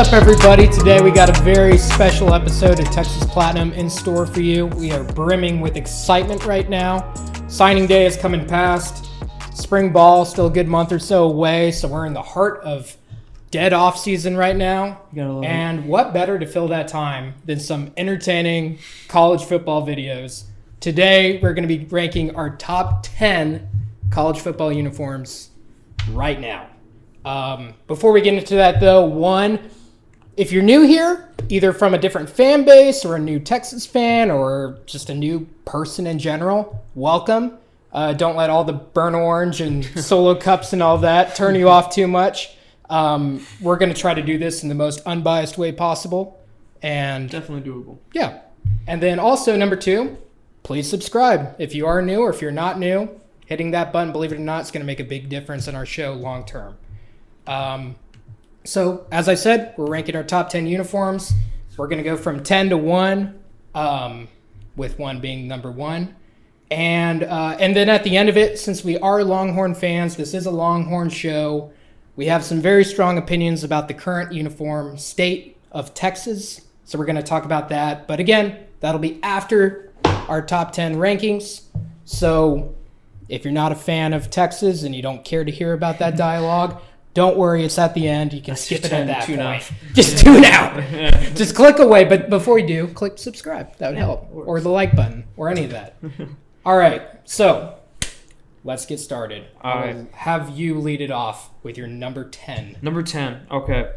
up, everybody? Today we got a very special episode of Texas Platinum in store for you. We are brimming with excitement right now. Signing day is coming past. Spring ball still a good month or so away, so we're in the heart of dead off season right now. And what better to fill that time than some entertaining college football videos? Today we're going to be ranking our top 10 college football uniforms right now. Before we get into that, though, if you're new here, either from a different fan base or a new Texas fan or just a new person in general, welcome. Don't let all the burnt orange and solo cups and all that turn you off too much. We're going to try to do this in the most unbiased way possible. And definitely doable. Yeah. And then also, number 2, please subscribe. If you are new or if you're not new, hitting that button, believe it or not, is going to make a big difference in our show long term. So, as I said, we're ranking our top 10 uniforms. We're going to go from 10 to 1, with 1 being number 1. And then at the end of it, since we are Longhorn fans, this is a Longhorn show, we have some very strong opinions about the current uniform state of Texas. So we're going to talk about that. But again, that'll be after our top 10 rankings. So if you're not a fan of Texas and you don't care to hear about that dialogue, don't worry, it's at the end. You can skip it at that point. Just tune out. Just click away. But before you do, click subscribe. That would help. Or the like button or any of that. All right. So let's get started. I'll have you lead it off with your number 10. Number 10. Okay.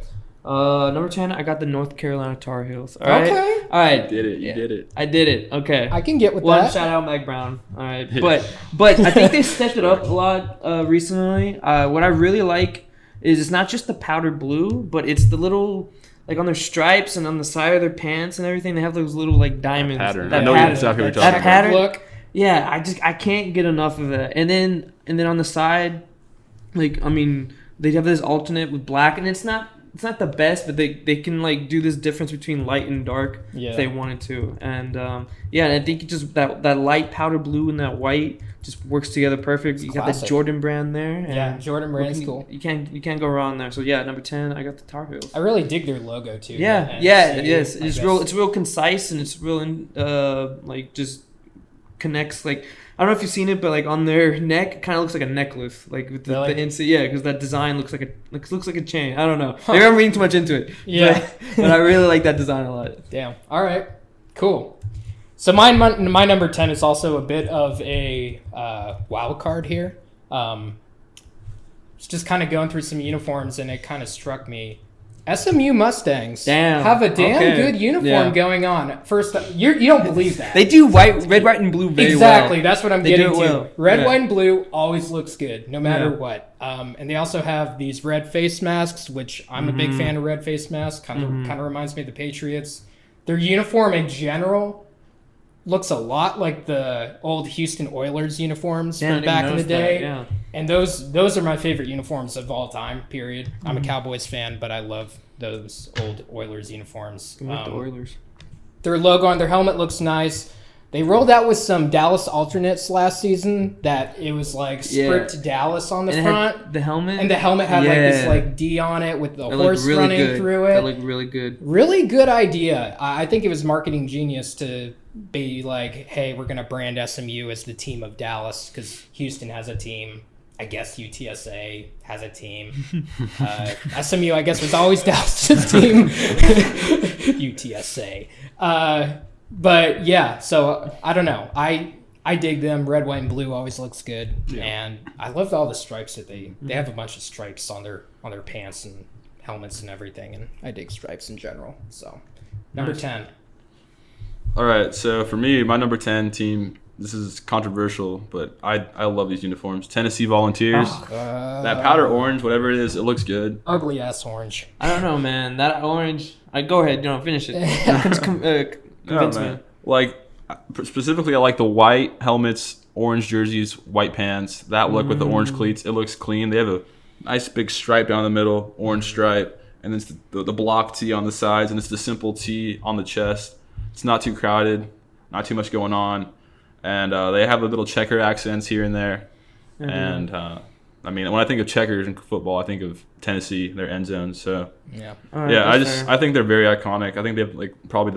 Number 10, I got the North Carolina Tar Heels. All right? Okay. All right. You did it. I did it. Okay. I can get with One, that. shout out Meg Brown. All right. But I think they stepped it up a lot recently. What I really like is it's not just the powdered blue, but it's the little, like on their stripes and on the side of their pants and everything, they have those little like diamonds. Pattern. I know exactly what you're talking about. Pattern Look. Yeah, I can't get enough of it. And then on the side, like, I mean, they have this alternate with black, and it's not the best, but they can like do this difference between light and dark if they wanted to. And and I think it just that light powder blue and that white just works together perfect. You got the Jordan brand there. And Jordan brand is cool. You can't go wrong there. So number 10, I got the Tar Heels. I really dig their logo too. Yes. It's real concise, and it's real like just connects. Like, I don't know if you've seen it, but like on their neck, it kind of looks like a necklace, like with the inside. Yeah, because that design looks like a chain. I don't know. Maybe I'm reading too much into it. Yeah, but I really like that design a lot. Damn. All right. Cool. So my number 10 is also a bit of a wild card here. It's just kind of going through some uniforms, and it kind of struck me. SMU Mustangs have a damn good uniform going on. First, you don't believe that. They do red, white, and blue very Exactly. well. That's what I'm getting to. Well. Red, white, and blue always looks good, no matter what. And they also have these red face masks, which I'm a big fan of red face masks. Kind of reminds me of the Patriots. Their uniform in general looks a lot like the old Houston Oilers uniforms from back in the day. And those are my favorite uniforms of all time, period. I'm a Cowboys fan, but I love those old Oilers uniforms. The Oilers. Their logo on their helmet looks nice. They rolled out with some Dallas alternates last season that it was like script Dallas on the front. The helmet? And the helmet had like this like D on it with the horse running through it. That looked really good. Really good idea. I think it was marketing genius to be like, hey, we're going to brand SMU as the team of Dallas because Houston has a team. I guess UTSA has a team. SMU, I guess, was always Dallas's team. UTSA. But yeah, so I don't know. I dig them. Red, white, and blue always looks good. And I loved all the stripes that they have a bunch of stripes on their pants and helmets and everything. And I dig stripes in general. So number 10. All right, so for me, my number 10 team, this is controversial, but I love these uniforms. Tennessee Volunteers. That powder orange, whatever it is, it looks good. Ugly ass orange. I don't know, man. That orange. Go ahead. Finish it. Convince me. Like, specifically, I like the white helmets, orange jerseys, white pants. That look with the orange cleats, it looks clean. They have a nice big stripe down the middle, orange stripe, and then it's the block tee on the sides, and it's the simple tee on the chest. It's not too crowded, not too much going on. And they have the little checker accents here and there. And I mean, when I think of checkers in football, I think of Tennessee, their end zone. So Yeah. All right, yeah, that's fair. I think they're very iconic. I think they have like probably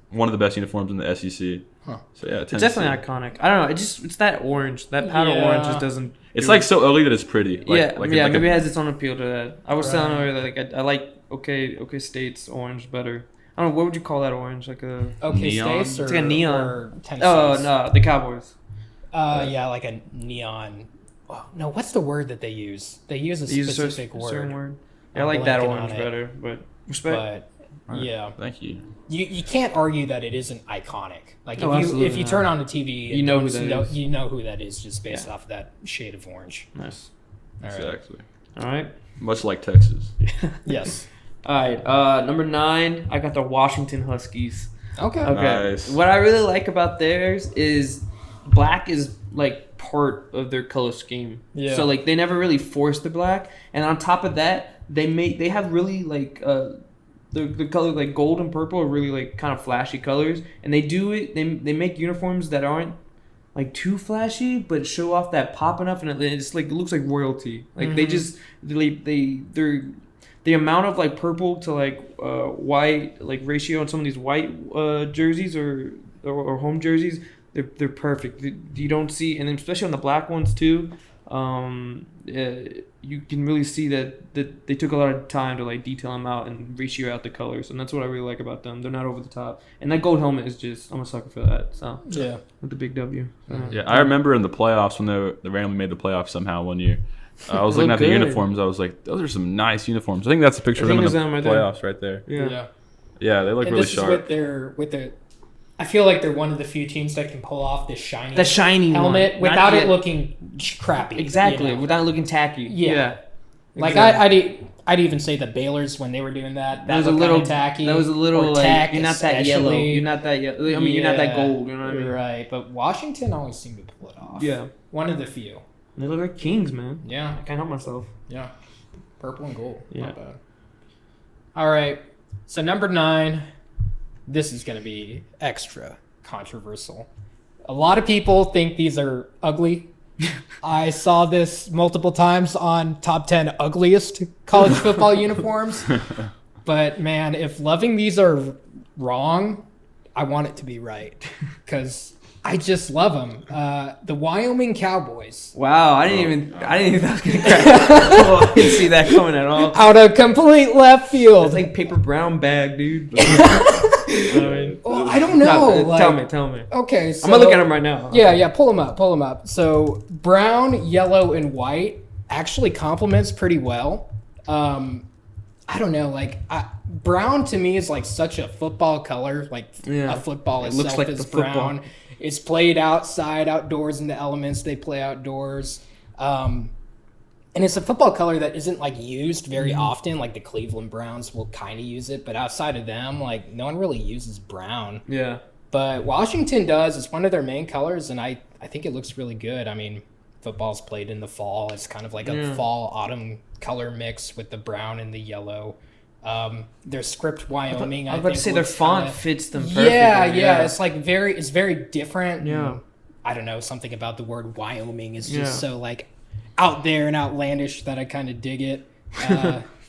one of the best uniforms in the SEC. Huh. So yeah, It's Tennessee. definitely iconic. I don't know. It's that orange, that powder Yeah. orange just doesn't. It's do like it. so ugly that it's pretty. Like, Maybe it has its own appeal to that. I was telling Right. her that like I like OK State's orange better. I don't know, what would you call that orange? Like a Okay, Neon? States or, It's like a neon. or Tennessee's? oh no, the Cowboys. Yeah, like a neon. Oh, no, what's the word that they use? They use a They use a specific certain word. word. Yeah, I I'm like that blanking orange on it. better, but respect. But Alright, yeah, Thank you. you can't argue that it isn't iconic. Like Oh, if you absolutely turn not. on the TV, You know who that is. You know who that is just based Yeah. off of that shade of orange. Nice. All right. Exactly. All right. Much like Texas. Yes. All right. Number 9, I got the Washington Huskies. Okay. Okay. Nice. What I really like about theirs is black is like part of their color scheme. Yeah. So like they never really force the black, and on top of that, they have really like the color like gold and purple are really like kind of flashy colors, and they do it. They make uniforms that aren't like too flashy, but show off that pop enough, and it's like it looks like royalty. Like they just they're the amount of like purple to like white like ratio on some of these white jerseys or home jerseys, they're perfect. You don't see, and then especially on the black ones too. You can really see that they took a lot of time to like detail them out and ratio out the colors, and that's what I really like about them. They're not over the top, and that gold helmet is just I'm a sucker for that. So Yeah. with the big W. Yeah, I remember in the playoffs when they randomly made the playoffs somehow one year. I was They looking look at the good. uniforms. I was like, those are some nice uniforms. I think that's a picture of them in there's the them right there. playoffs right there. Yeah. Yeah, they look And really this sharp. is with the. I feel like they're one of the few teams that can pull off this shiny The shiny helmet one. without Not it yet- looking crappy. Exactly, you know? without looking tacky. Yeah. Like Exactly. I'd even say the Baylor's when they were doing that. That was a looked little kinda tacky. That was a little or like tack you're not that yellow. especially. You're not that yellow. I mean, you're not that gold. You know what I mean? Right, but Washington always seemed to pull it off. Yeah. One of the few. They look like kings, man. Yeah. I can't help myself. Yeah. Purple and gold. Yeah. Not bad. All right. So number 9, this is going to be extra controversial. A lot of people think these are ugly. I saw this multiple times on top 10 ugliest college football uniforms. But man, if loving these are wrong, I want it to be right because I just love them. The Wyoming Cowboys. Wow, I didn't even think that was gonna crack. I didn't see that coming at all. Out of complete left field. It's like paper brown bag, dude. Well, I don't know. like- Tell me. Okay, so I'm gonna look at them right now. Yeah, pull them up. So brown, yellow, and white actually complements pretty well. I don't know, brown to me is like such a football color. Like Yeah. a football It itself looks like is the football. brown. It's played outside, outdoors in the elements they play outdoors. And it's a football color that isn't like used very often. Like the Cleveland Browns will kind of use it, but outside of them, like no one really uses brown. Yeah. But Washington does. It's one of their main colors, and I think it looks really good. I mean, football's played in the fall. It's kind of like a fall autumn color mix with the brown and the yellow. Their script Wyoming. I was about to think say their looks font kinda- fits them perfectly. Yeah. It's like it's very different. Yeah. and I don't know, something about the word Wyoming is just Yeah. so like out there and outlandish that I kind of dig it.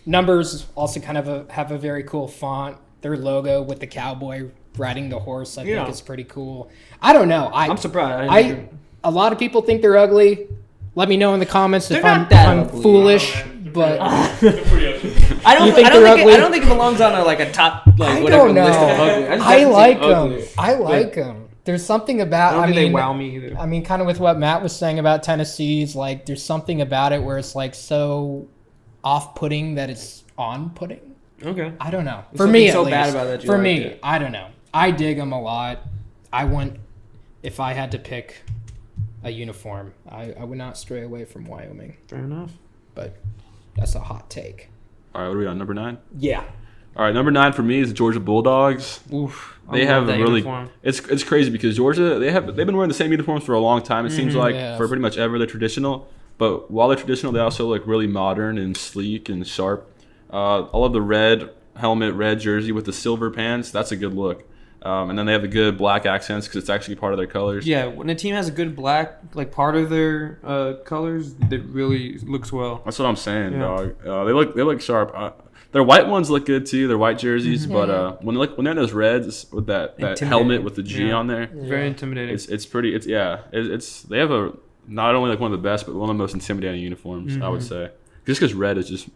Numbers also kind of have a very cool font. Their logo with the cowboy riding the horse, I think is pretty cool. I don't know. I'm surprised. A lot of people think they're ugly. Let me know in the comments if They're I'm, not that if I'm ugly. foolish. But I don't You think I don't they're think ugly? I don't think it belongs on a top I whatever don't know. list of ugly. just I think like they're them. ugly. I like them. There's something about. I don't I think mean, they wow me either. I mean, kind of with what Matt was saying about Tennessee's, like, there's something about it where it's like so off-putting that it's on-putting. Okay. I don't know. There's For me, something at so least. bad about that you For like me, it. I don't know. I dig them a lot. If I had to pick a uniform, I would not stray away from Wyoming. Fair enough. But that's a hot take. All right, what are we on? Number 9? Yeah. All right, number 9 for me is the Georgia Bulldogs. Oof. They I love have that really. uniform. It's crazy because Georgia they've been wearing the same uniforms for a long time. It seems like yeah. for pretty much ever they're traditional. But while they're traditional, they also look really modern and sleek and sharp. I love the red helmet, red jersey with the silver pants. That's a good look. And then they have the good black accents because it's actually part of their colors. Yeah, when a team has a good black, like part of their colors, it really looks well. That's what I'm saying, Yeah. dog. They look sharp. Their white ones look good too. Their white jerseys, but when they're in those reds with that helmet with the G on there, Very intimidating. it's pretty. It's they have not only like one of the best, but one of the most intimidating uniforms. I would say, just because red is just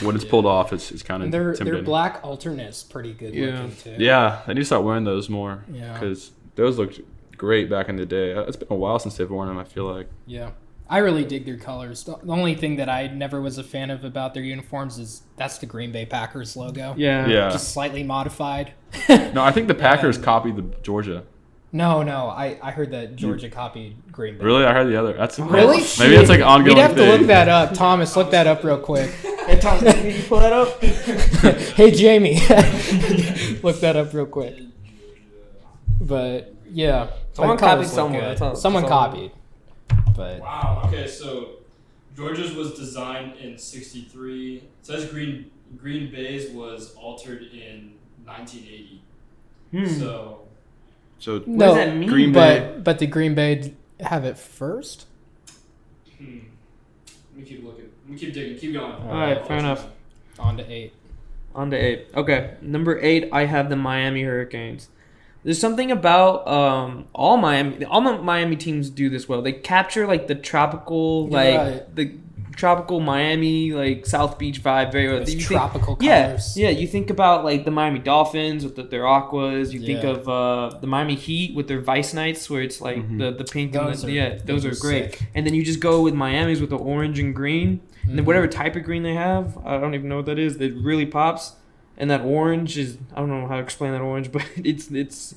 when it's pulled off, it's kind of intimidating. Their black alternate's pretty good looking too. Yeah, they need to start wearing those more. Yeah. Because those looked great back in the day. It's been a while since they've worn them, I feel like. Yeah. I really dig their colors. The only thing that I never was a fan of about their uniforms is that's the Green Bay Packers logo. Yeah. Just slightly modified. No, I think the Packers copied the Georgia. No, I heard that Georgia copied Green Bay. Really? I heard the other. That's Really? Maybe it's like an ongoing We'd have thing. to look that up. Thomas, look that up real quick. Hey, Tom, can you pull that up? Hey, Jamie. Look that up real quick. But, yeah. Someone the colors copied look someone. good. That's all- Someone that's all. copied. But Wow. Okay, so Georgia's was designed in '63. It says Green Bay's was altered in 1980. So So What no, does that mean? Green Bay. but did Green Bay have it first? let me keep looking. Let me keep digging. Keep going. All right, fair enough. On to 8. On to 8. Okay, number 8, I have the Miami Hurricanes. There's something about all Miami teams do this well. They capture like the tropical, the tropical Miami, like South Beach vibe very well. Those You tropical yeah, colors. yeah. You think about like the Miami Dolphins with their aquas. You think Yeah. of the Miami Heat with their Vice Nights, where it's like the pink. Those and are- those those are are great. sick. And then you just go with Miami's with the orange and green, and then whatever type of green they have, I don't even know what that is. That really pops. And that orange is, I don't know how to explain that orange, but it's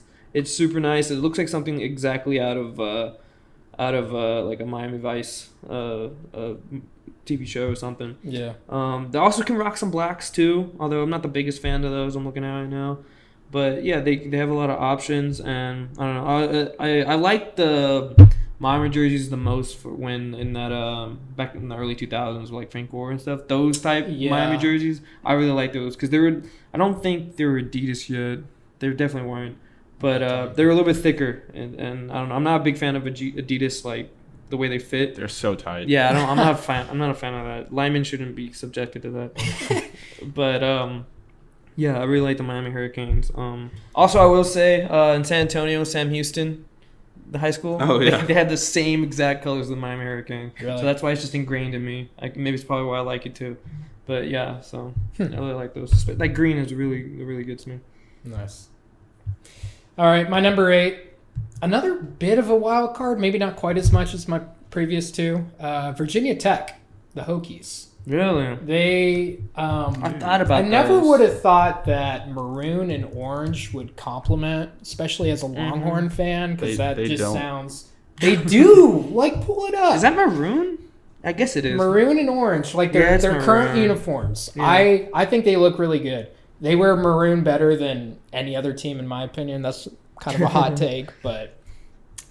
super nice. It looks like something exactly out of like a Miami Vice TV show or something. Yeah. They also can rock some blacks too, although I'm not the biggest fan of those. I'm looking at right now. But yeah, they have a lot of options, and I don't know. I like the Miami jerseys the most for when in that back in the early 2000s, like Frank Gore and stuff. Those type Miami jerseys, I really like those because they were. I don't think they were Adidas yet. They definitely weren't, but they were a little bit thicker, and I don't know. I'm not a big fan of Adidas like the way they fit. They're so tight. Yeah, I'm not a fan. I'm not a fan of that. Linemen shouldn't be subjected to that. But yeah, I really like the Miami Hurricanes. Also, I will say in San Antonio, Sam Houston, the high school. Oh, yeah. They had the same exact colors as the Miami Hurricane. Really? So that's why it's just ingrained in me. Maybe it's probably why I like it too. But yeah, so I really like those. That green is really good to me. Nice. All right, my number 8. Another bit of a wild card, maybe not quite as much as my previous two. Virginia Tech, the Hokies. Really? They. I thought about. I never those. would have thought that maroon and orange would complement, especially as a Longhorn fan, because that They just don't. sounds. They do. Like, pull it up. Is that maroon? I guess it is. Maroon and orange, like Yeah, their it's current maroon. uniforms. Yeah. I think they look really good. They wear maroon better than any other team, in my opinion. That's kind of a hot take, but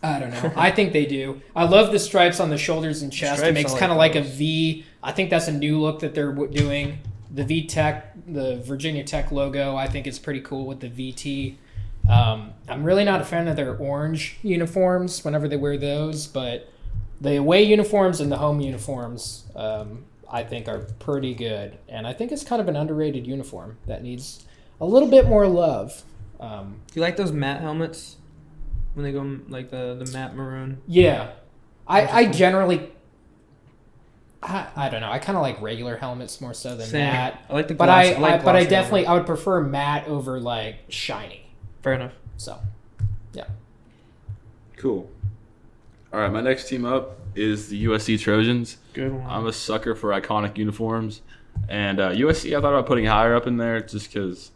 I don't know. I think they do. I love the stripes on the shoulders and chest. Stripes It makes I kind of like like a those. V. I think that's a new look that they're doing. The V Tech, the Virginia Tech logo, I think is pretty cool with the VT. I'm really not a fan of their orange uniforms whenever they wear those, but the away uniforms and the home uniforms, I think, are pretty good. And I think it's kind of an underrated uniform that needs a little bit more love. Do you like those matte helmets when they go like the matte maroon? Yeah. I generally... I don't know. I kind of like regular helmets more so than Same. matte. I like the But gloss. I like but I glossy definitely helmets. I would prefer matte over like shiny. Fair enough. So, yeah. Cool. All right, my next team up is the USC Trojans. Good one. I'm a sucker for iconic uniforms, and USC I thought about putting higher up in there just because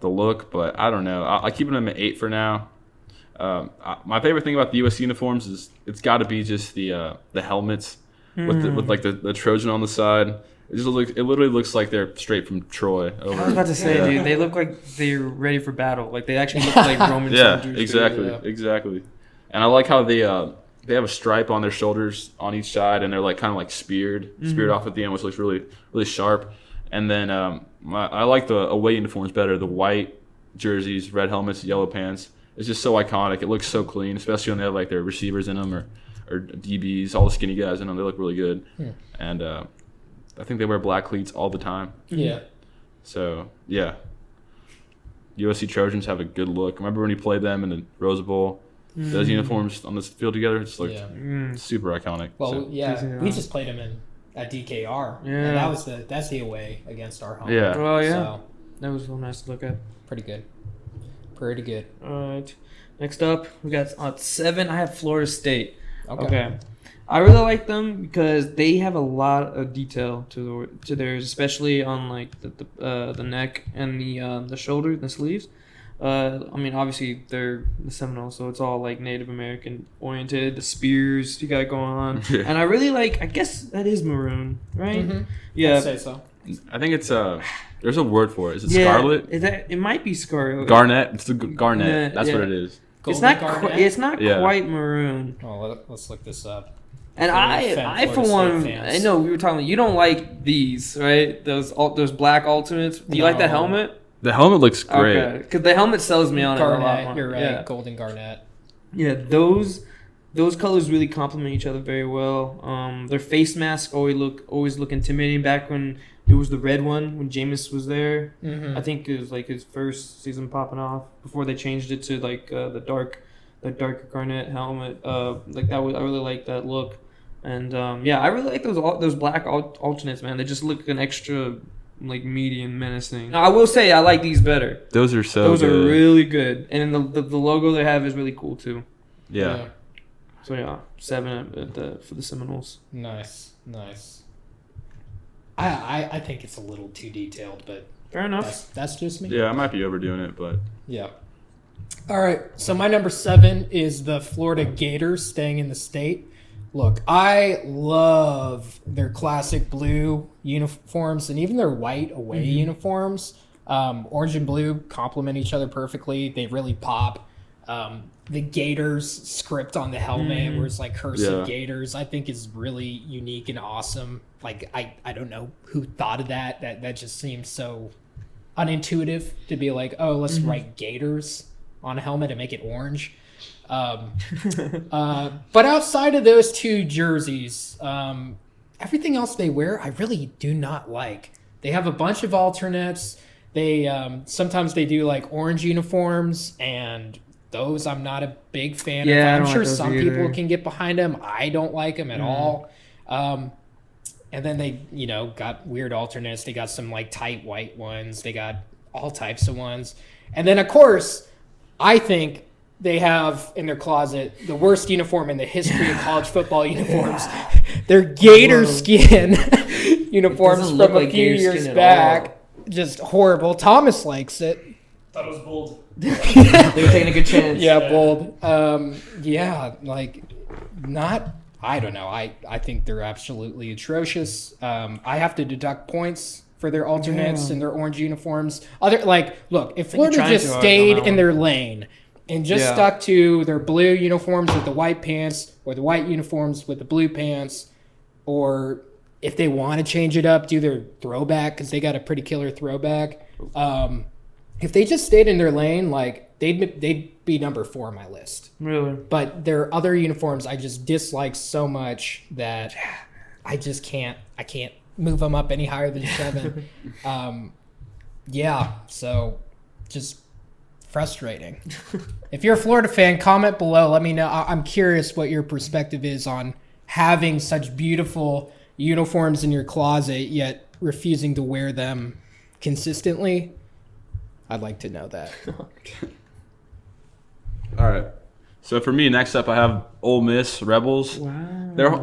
the look, but I don't know. I'm keeping them at 8 for now. My favorite thing about the USC uniforms is it's got to be just the helmets with like the Trojan on the side. It literally looks like they're straight from Troy. I was about to say, dude, they look like they're ready for battle. Like they actually look like Roman Yeah, soldiers. exactly. And I like how they have a stripe on their shoulders on each side, and they're like kind of like speared off at the end, which looks really really sharp. And then I like the away uniforms better, the white jerseys, red helmets, yellow pants. It's just so iconic. It looks so clean, especially when they have like their receivers in them or DBs, all the skinny guys in them. They look really good. And I think they wear black cleats all the time. Yeah. So, yeah. USC Trojans have a good look. Remember when he played them in the Rose Bowl? Those uniforms on this field together just looked super iconic. Well, So, we just played them at DKR. Yeah. And that's the away against our home. Yeah. Oh, yeah. So, That was real nice to look at. pretty good. Pretty good. All right. Next up, we got at 7. I have Florida State. Okay. I really like them because they have a lot of detail to theirs, especially on like the neck and the shoulder, the sleeves. I mean, obviously they're the Seminoles, so it's all like Native American oriented. The spears you got going on, and I really like. I guess that is maroon, right? Mm-hmm. Yeah. I'd say so. I think it's there's a word for it. Is it scarlet? It might be scarlet. Garnet. It's the garnet. Yeah, That's yeah. what it is. It's Golden not. garnet? It's not Yeah. quite maroon. Oh, let's look this up. And For I for Florida one, State fans. I know we were talking. You don't like these, right? Those black alternates. Do you like that No. helmet? The helmet looks great. Okay, because the helmet sells me on it a lot Garnet, more. you're right. Yeah. Golden garnet. Yeah, those colors really complement each other very well. Their face masks always look intimidating. Back when it was the red one when Jameis was there, Mm-hmm. I think it was like his first season popping off before they changed it to like the darker garnet helmet. Like that I really like that look, and I really like those black alternates, man. They just look an extra like meaty and menacing. Now, I will say I like these better. Those are so Those good. are really good, and then the logo they have is really cool too. Yeah. So yeah, 7 for the Seminoles. Nice. I think it's a little too detailed, but Fair enough. that's just me. Yeah, I might be overdoing it, but Yeah. All right. So my number 7 is the Florida Gators, staying in the state. Look, I love their classic blue uniforms and even their white away uniforms. Orange and blue complement each other perfectly. They really pop. The Gators script on the helmet, where it's like cursive Gators, I think is really unique and awesome. Like I don't know who thought of that. That just seems so unintuitive to be like, oh, let's write Gators on a helmet and make it orange. But outside of those two jerseys, everything else they wear, I really do not like. They have a bunch of alternates. They sometimes they do like orange uniforms, and those I'm not a big fan of. I I'm don't sure like those some either. people can get behind them. I don't like them at all. And then they, got weird alternates. They got some like tight white ones. They got all types of ones. And then of course, I think they have in their closet the worst uniform in the history of college football uniforms. They're gator skin uniforms doesn't from look a like few gator years skin at back. Just horrible. Thomas likes it. Thought it was bold. They were taking a good chance. Yeah, bold. I don't know. I think they're absolutely atrocious. I have to deduct points for their alternates and their orange uniforms. Look, if Florida trying just too hard stayed on that in one. their lane and just stuck to their blue uniforms with the white pants, or the white uniforms with the blue pants, or if they want to change it up, do their throwback, because they got a pretty killer throwback. If they just stayed in their lane, like they'd be number 4 on my list. Really. But their other uniforms I just dislike so much that I just can't move them up any higher than 7. So just frustrating. If you're a Florida fan, comment below. Let me know. I'm curious what your perspective is on having such beautiful uniforms in your closet yet refusing to wear them consistently. I'd like to know that. all right. So for me, next up, I have Ole Miss Rebels. Wow. They're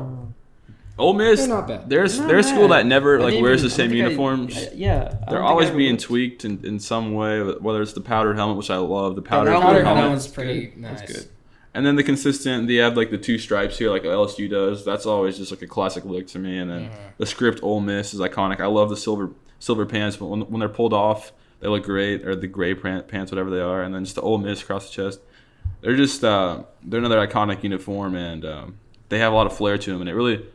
Ole Miss. They're not bad. They're a school that never wears the same I uniforms. They're They're always being tweaked in some way, whether it's the powdered helmet, which I love, the powdered powdered helmet. That one's pretty nice. That's good. And then the consistent, they have like the 2 stripes here, like LSU does. That's always just like a classic look to me. And then the script Ole Miss is iconic. I love the silver pants, but when they're pulled off, they look great, or the gray pants, whatever they are. And then just the Ole Miss across the chest. They're just they're another iconic uniform, and they have a lot of flair to them. And it really,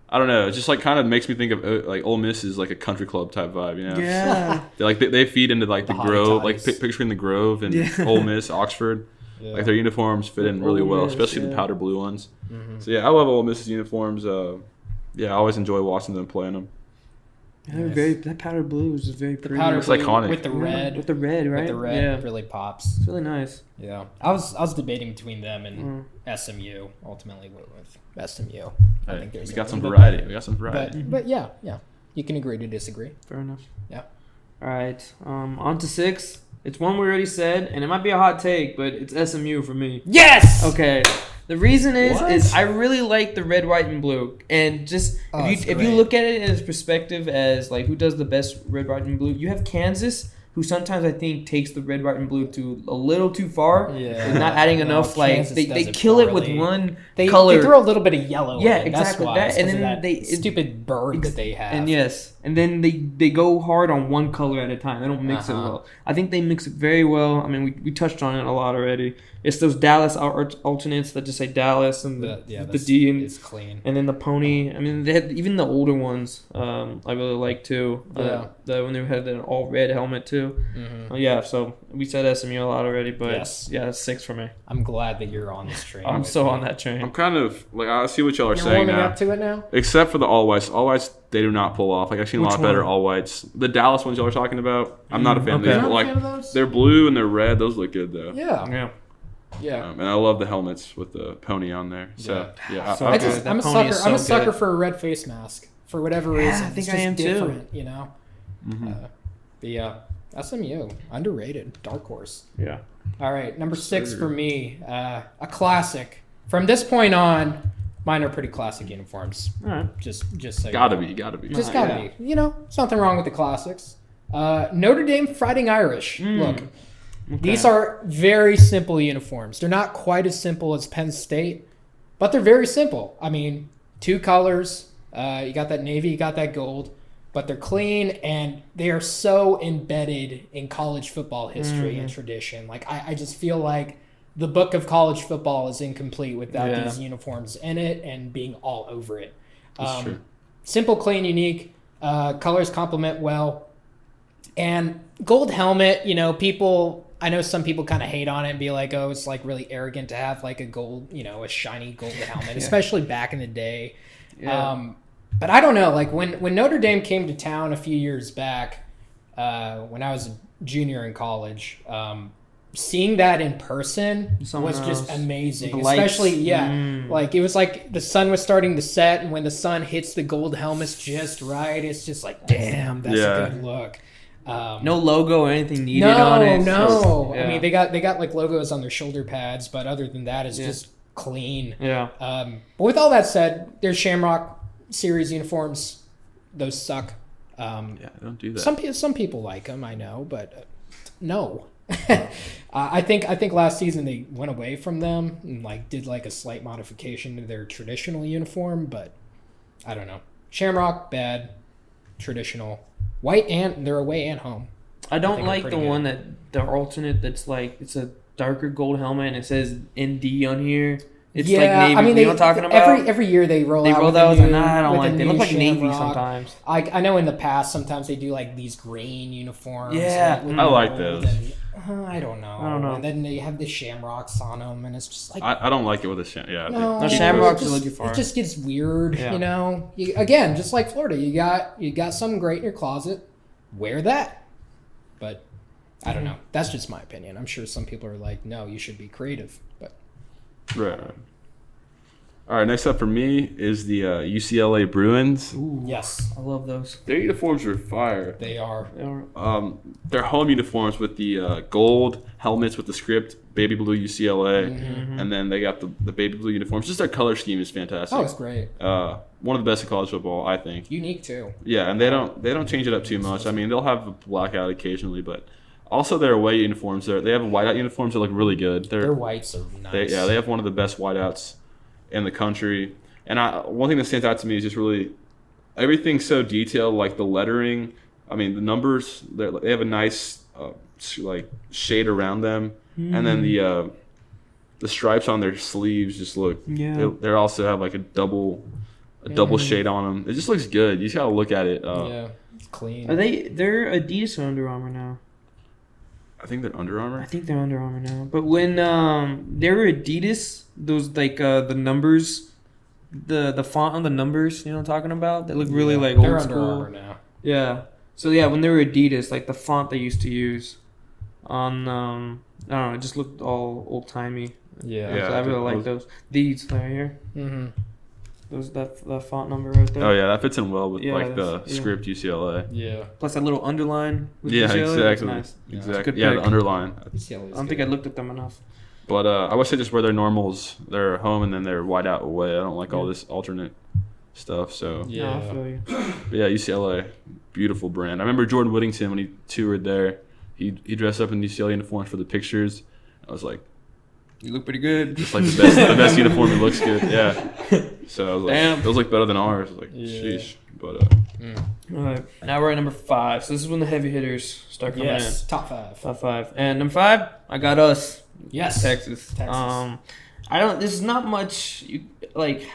I don't know. It just like kind of makes me think of like Ole Miss is like a country club type vibe, you know? Yeah. They feed into like the The hottie Grove, like toddies. picturing the Grove and Yeah. Ole Miss, Oxford. Yeah. Like their uniforms fit in really Ole well, Miss, especially the yeah. powder blue ones. Mhm. So yeah, I love Ole Miss's uniforms. Yeah, I always enjoy watching them playing them. They're Nice. that powder blue is just very The pretty. powder Looks blue iconic. with the red. With the red, right? With the red Yeah. really pops. It's really nice. Yeah, I was debating between them and Mm. SMU. Ultimately, went with SMU. I Hey, think there's we a got some little bit variety. better. We got some variety. But yeah, you can agree to disagree. Fair enough. Yeah. All right. On to 6. It's one we already said, and it might be a hot take, but it's SMU for me. Yes. Okay. The reason is What? I really like the red, white, and blue, and just Oh, it's if you great. look at it in its perspective as like who does the best red, white, and blue, you have Kansas, who sometimes I think takes the red, white, and blue to a little too far. Yeah. and not adding No, enough. Like Kansas they does it kill it with poorly. one They color. throw a little bit of yellow. Yeah, in it. That's exactly. why. That- It's and 'cause of then that they- stupid bird that they have. And yes, and then they go hard on one color at a time. They don't mix it Uh-huh. well. I think they mix it very well. I mean, we touched on it a lot already. It's those Dallas alternates that just say Dallas and the that's- D and it's clean. and then the pony. I mean, they had even the older ones. I really like too. Yeah. When they had an all red helmet too. Mhm. Yeah. So we said SMU a lot already, but Yes. yeah, it's 6 for me. I'm glad that you're on this train. I'm with so me. on that train. I'm kind of like I see what y'all are You're saying warming now, up to it now. except for the all whites. All whites they do not pull off. Like I've seen a Which lot better one? all whites. The Dallas ones y'all are talking about. I'm not a fan okay. of these, You're but not a like fan of those? they're blue and they're red. Those look good though. Yeah. Yeah. Yeah. And I love the helmets with the pony on there. So yeah, So I, I good. just, That I'm a pony sucker. is I'm a so sucker good. for a red face mask for whatever Yeah, reason. I think it's I just am too. different, you know. Mhm. But yeah, SMU underrated, dark horse. Yeah. All right, number 6 Sure. for me, a classic. From this point on, mine are pretty classic uniforms. All right. Just so gotta you know. be, gotta be. Just gotta Yeah. be. You know, there's nothing wrong with the classics. Notre Dame Fighting Irish. Look, these are very simple uniforms. They're not quite as simple as Penn State, but they're very simple. I mean, 2 colors. You got that navy, you got that gold, but they're clean and they are so embedded in college football history and tradition. Like, I just feel like the book of college football is incomplete without Yeah. these uniforms in it and being all over it. That's true. Simple, clean, unique. Colors complement well. And gold helmet, you know, I know some people kind of hate on it and be like, oh, it's like really arrogant to have like a gold, you know, a shiny gold helmet, especially back in the day. Yeah. But I don't know, like when Notre Dame came to town a few years back, when I was a junior in college, seeing that in person Someone was just else. amazing. The lights. Especially, like it was like the sun was starting to set, and when the sun hits the gold helmets just right, it's just like, damn, that's Yeah. a good look. No logo or anything needed No, on it. no. So, I mean, they got like logos on their shoulder pads, but other than that, it's just clean. Yeah. But with all that said, there's Shamrock series uniforms. Those suck. Yeah, don't do that. Some people like them, I know, but no. I think last season they went away from them and like did like a slight modification to their traditional uniform, but I don't know. Shamrock bad, traditional, white, and they're away and home. I don't think they're like the pretty good. one that the alternate that's like it's a darker gold helmet and it says ND on here. It's like navy. I mean, you know what I'm talking about? every year they roll They out roll with those a and new, I don't with a like. They new look like navy Shamrock. sometimes. I know in the past sometimes they do like these green uniforms. Yeah. with I like gold those. and, I don't know. I don't know. And then they have the shamrocks on them, and it's just like I don't like it with a yeah. no, No, shamrocks it are just- looking for It just gets weird, Yeah. you know. Again, just like Florida, you got something great in your closet, wear that. But I don't know. That's just my opinion. I'm sure some people are like, no, you should be creative. But Right. All right, next up for me is the UCLA Bruins. yes, I love those. Their uniforms are fire. they are. Their home uniforms with the gold helmets with the script, baby blue UCLA, and then they got the baby blue uniforms. Just their color scheme is fantastic. Oh, it's great. One of the best in college football, I think. Unique too. Yeah, and they don't change it up too much. I mean, they'll have a blackout occasionally, but also their away uniforms. They have whiteout uniforms that look really good. Their whites are nice. They have one of the best whiteouts in the country. And one thing that stands out to me is just really everything's so detailed, like the lettering. I mean, the numbers. They have a nice like shade around them, and then the stripes on their sleeves just look. Yeah. They also have like a double a double shade on them. It just looks good. You just gotta look at it. Yeah, it's clean. They're Adidas or Under Armour now? I think they're Under Armour. I think they're Under Armour now. But when they were Adidas, those like the numbers, the font on the numbers, you know what I'm talking about? They look really like They're old Under school. Armour now. Yeah. So yeah, when they were Adidas, like the font they used to use on I don't know, it just looked all old timey. Yeah. So I really like those. These right here. Mm-hmm. Those that font number right there. Oh yeah, that fits in well with Yeah, like the that's- yeah. script UCLA. Yeah. Plus that little underline. With Yeah, UCLA, exactly. that's nice. Exactly. Good Yeah, pick. the underline. I I don't think I looked at them enough. But I would say just wear their normals. They're home and then they're white out away. I don't like all this alternate stuff. So Yeah. No, I feel you. but yeah, UCLA, beautiful brand. I remember Jordan Whittington when he toured there. He dressed up in UCLA uniforms for the pictures. I was like, You look pretty good. it's like the best uniform. It looks good. Yeah. So I was like, Damn. those look better than ours. I was like, Yeah. sheesh. But All right. Now we're at number 5. So this is when the heavy hitters start coming Yes. in. Top 5. Top 5. And number 5, I got us. Yes. Texas. Texas. I don't. There's not much. Like,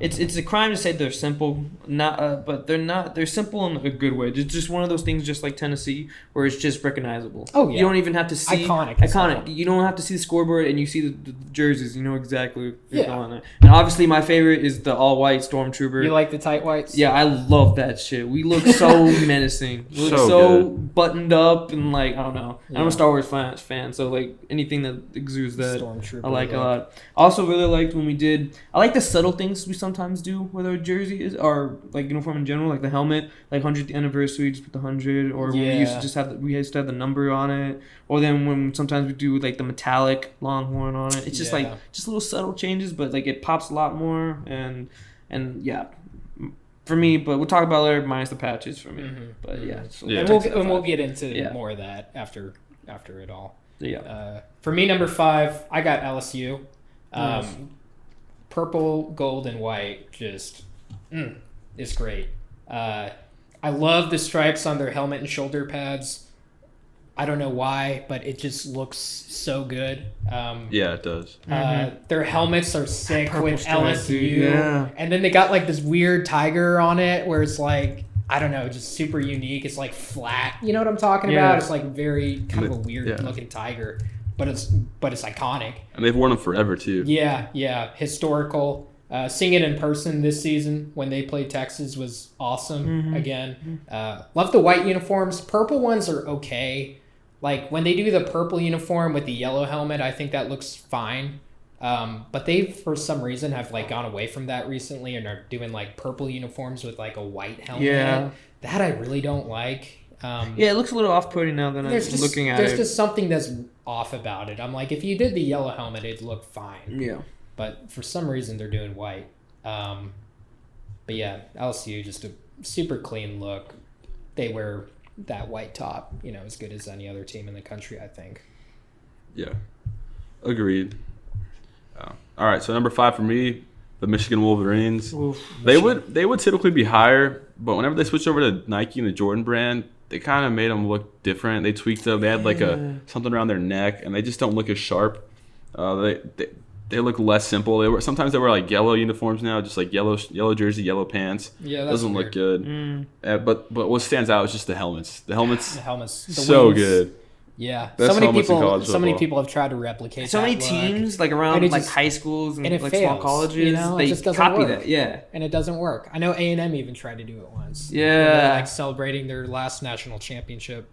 it's a crime to say they're simple. Not. But they're not. They're simple in a good way. It's just one of those things, just like Tennessee, where it's just recognizable. Oh, yeah. You don't even have to see Iconic. Iconic. You don't have to see the scoreboard, and you see the jerseys. You know exactly who's Yeah. going there. And obviously, my favorite is the all white Stormtrooper. You like the tight whites? Yeah, I love that shit. We look so menacing. We look So so good. buttoned up and like I don't know. Yeah. I'm a Star Wars fan, so like anything that exudes that Stormtrooper. I like a look. lot. I also really liked when we did. I like the subtle things we sometimes do with our jerseys or like uniform in general, like the helmet, like 100th anniversary, just put the 100, or when we used to Yeah. just have we used to have the number on it, or then when sometimes we do like the metallic Longhorn on it. It's just Yeah. like just little subtle changes, but like it pops a lot more and yeah. For me, but we'll talk about it later, minus the patches for me. Mhm. But yeah. So Yeah. And we'll get into Yeah. more of that after it all. Yeah. For me, number 5, I got LSU. Nice. Purple, gold, and white just is great. I love the stripes on their helmet and shoulder pads. I don't know why, but it just looks so good. yeah, it does. Their helmets are sick Purple with stripe, LSU. dude, yeah. And then they got like this weird tiger on it where it's like, I don't know, just super unique. It's like flat. You know what I'm talking Yeah. about? It's like very kind of a weird Yeah. looking tiger, but it's iconic. And they've worn them forever too. Yeah, historical. Seeing it in person this season when they played Texas was awesome. Again, love the white uniforms. Purple ones are okay. Like when they do the purple uniform with the yellow helmet, I think that looks fine. But they, for some reason, have like gone away from that recently and are doing like purple uniforms with like a white helmet. Yeah. That I really don't like. Yeah, it looks a little off-putting now that I'm looking at there's it. just something that's off about it. I'm like, if you did the yellow helmet, it'd look fine. Yeah. But for some reason, they're doing white. But yeah, LSU, just a super clean look. They wear that white top, as good as any other team in the country, I think. Yeah, agreed. All right, so number 5 for me, the Michigan Wolverines. Oof. They would typically be higher, but whenever they switched over to Nike and the Jordan brand, they kind of made them look different. They tweaked them. They had like something around their neck, and they just don't look as sharp. They look less simple. Sometimes they wear like yellow uniforms now, just like yellow jersey, yellow pants. Yeah, that's doesn't look good. But what stands out is just the helmets. The helmets, The helmets, the so wings. good. Yeah, Best so many helmets in people, college so many football. people have tried to replicate. So that many look, teams like And around it like just- high schools and and it like fails, small colleges, it they just doesn't copy work. that. Yeah. and it doesn't work. I know A&M even tried to do it once. Yeah. They're, like celebrating their last national championship